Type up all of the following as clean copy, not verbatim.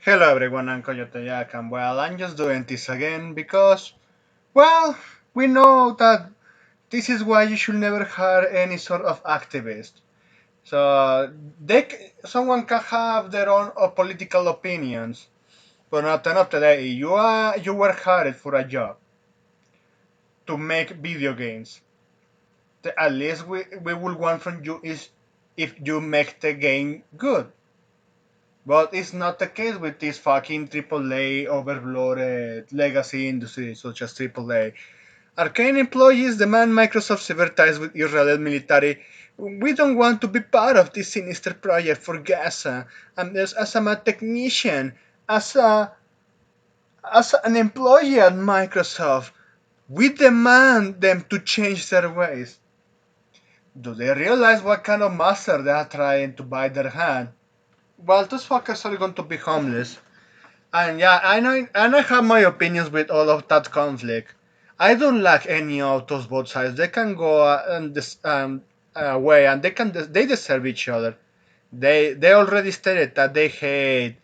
Hello everyone, I'm Coyote Yak, and I'm just doing this again because, well, we know that this is why you should never hire any sort of activist. So, someone can have their own political opinions, but at the end of the day, you were hired for a job to make video games. At least we will want from you is if you make the game good. But it's not the case with this fucking AAA overloaded legacy industry such as AAA. Arcane employees demand Microsoft sever ties with Israel military. We don't want to be part of this sinister project for Gaza. And as a technician, as a as an employee at Microsoft, we demand them to change their ways. Do they realize what kind of master they are trying to buy their hand? Well, those fuckers are going to be homeless. And yeah, I know, and I have my opinions with all of that conflict. I don't like any of those both sides. They can go and this way, and they deserve each other. They already stated that they hate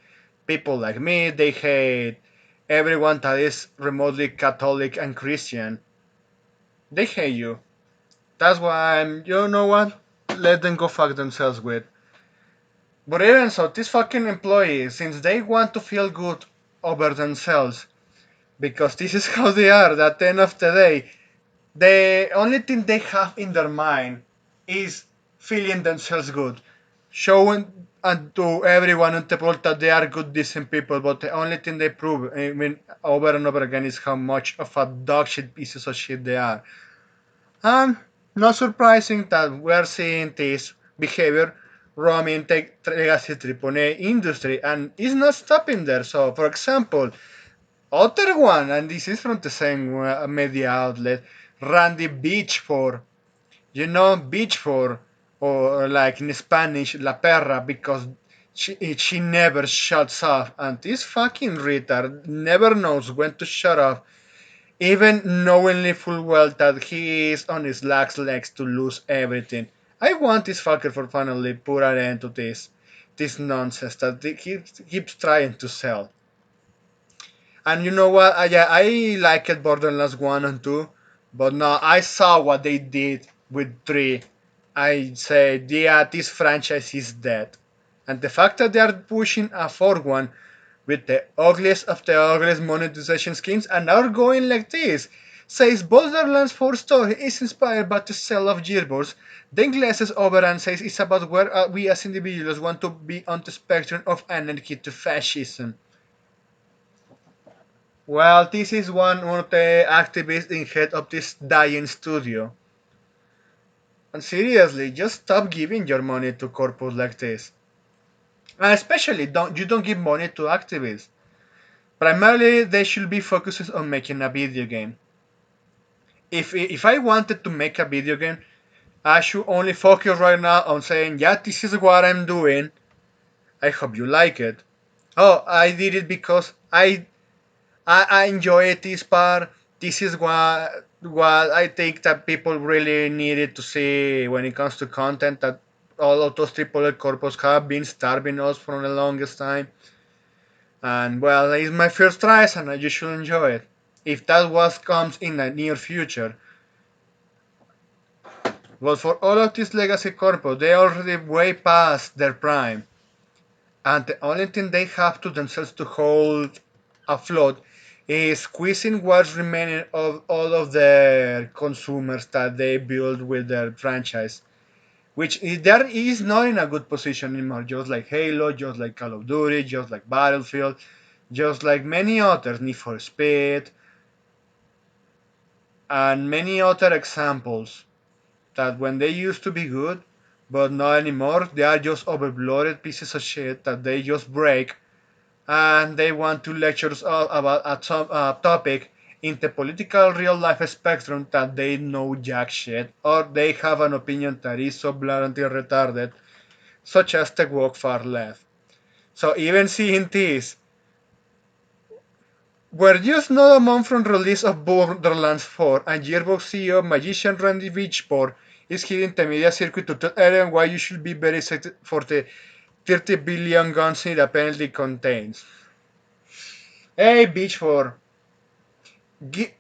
people like me. They hate everyone that is remotely Catholic and Christian. They hate you. That's why You know what? Let them go fuck themselves with. But even so, these fucking employees, since they want to feel good over themselves, because this is how they are. At the end of the day, the only thing they have in their mind is feeling themselves good, showing and to everyone in the world that they are good, decent people. But the only thing they prove, I mean, over and over again, is how much of a dog shit pieces of shit they are. And not surprising that we're seeing this behavior roaming the legacy AAA industry, and it's not stopping there. So, for example, other one, and this is from the same media outlet, Randy Beachford. You know Beachford, or like in Spanish, La Perra, because she never shuts off. And this fucking retard never knows when to shut off, even knowingly full well that he is on his last legs to lose everything. I want this fucker for finally put an end to this nonsense that he keeps trying to sell. And you know what? Yeah, I liked Borderlands 1 and 2, but now I saw what they did with 3. I said, yeah, this franchise is dead. And the fact that they are pushing a fourth one with the ugliest of the ugliest monetization schemes and are going like this says Borderlands 4 story is inspired by the sale of gearbox, then glasses over and says it's about where we as individuals want to be on the spectrum of anarchy to fascism. Well, this is one of the activists in head of this dying studio. And seriously, just stop giving your money to corpus like this. And especially, don't give money to activists. Primarily, they should be focused on making a video game. If I wanted to make a video game, I should only focus right now on saying, yeah, this is what I'm doing. I hope you like it. Oh, I did it because I enjoy this part. This is what I think that people really needed to see when it comes to content. That all of those AAA corpos have been starving us for the longest time. And well, it's my first tries, and you should enjoy it. If that was comes in the near future, but for all of these legacy corpos, they already way past their prime, and the only thing they have to themselves to hold afloat is squeezing what's remaining of all of their consumers that they build with their franchise, which there is not in a good position anymore, just like Halo, just like Call of Duty, just like Battlefield, just like many others, Need for Speed, and many other examples that when they used to be good, but not anymore, they are just overloaded pieces of shit that they just break and they want to lecture us all about a topic in the political real life spectrum that they know jack shit, or they have an opinion that is so blatantly retarded, such as the woke far left. So even seeing this, we're just not a month from release of Borderlands 4, and Gearbox CEO magician Randy Beachport is hitting the media circuit to tell everyone why you should be very excited for the 30 billion guns it apparently contains. A bitch for gi-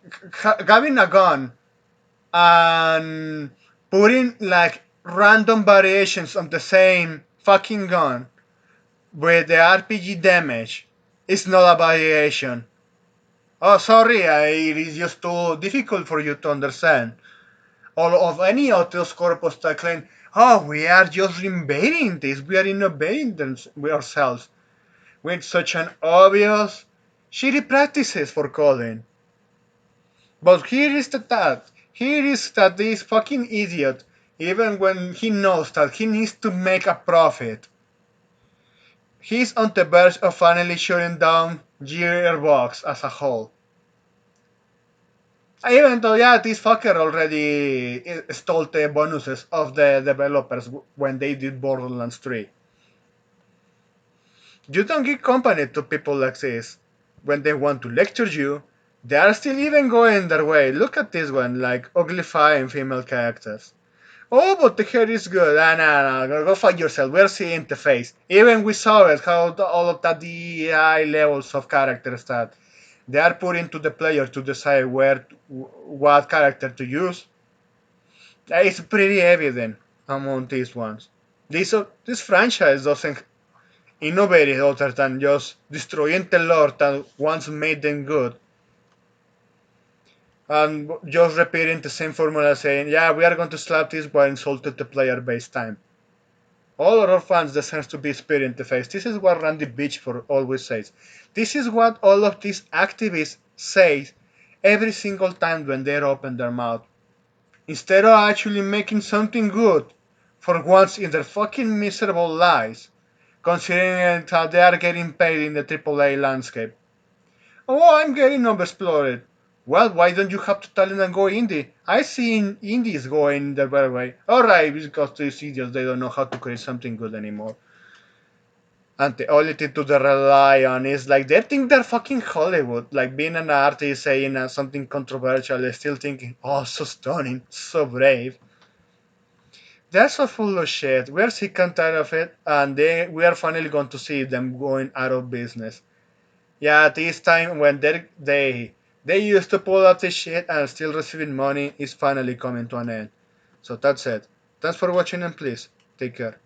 having a gun and putting like random variations on the same fucking gun with the RPG damage is not a variation. Oh, sorry, it is just too difficult for you to understand. Or of any of those corpus that claim, oh, we are just invading this, we are innovating ourselves with such an obvious shitty practices for coding. But here is the that. Here is that this fucking idiot, even when he knows that he needs to make a profit, he's on the verge of finally shutting down Gearbox as a whole. Even though, yeah, this fucker already stole the bonuses of the developers when they did Borderlands 3. You don't give company to people like this. When they want to lecture you, they are still even going their way. Look at this one, like uglifying female characters. Oh, but the hair is good. Ah, nah, go find yourself. We're seeing the face. Even we saw it, how all of that DEI levels of characters that they are putting to the player to decide what character to use. It's pretty evident among these ones. This franchise doesn't innovate other than just destroying the lore that once made them good and just repeating the same formula saying, yeah, we are going to slap this while insulted the player base time. All horror fans deserve to be spit in the face. This is what Randy Beachford always says. This is what all of these activists say every single time when they open their mouth. Instead of actually making something good for once in their fucking miserable lives, considering that they are getting paid in the AAA landscape. Oh, I'm getting overexplored. Well, why don't you have to talent and go indie? I seen indies going the better way. Alright, because these idiots, they don't know how to create something good anymore. And the only thing to rely on is like they think they're fucking Hollywood. Like being an artist saying something controversial, they're still thinking, oh, so stunning, so brave. They're so full of shit. We're sick and tired of it, and we are finally going to see them going out of business. Yeah, this time when they used to pull out this shit and still receiving money is finally coming to an end. So that's it. Thanks for watching and please take care.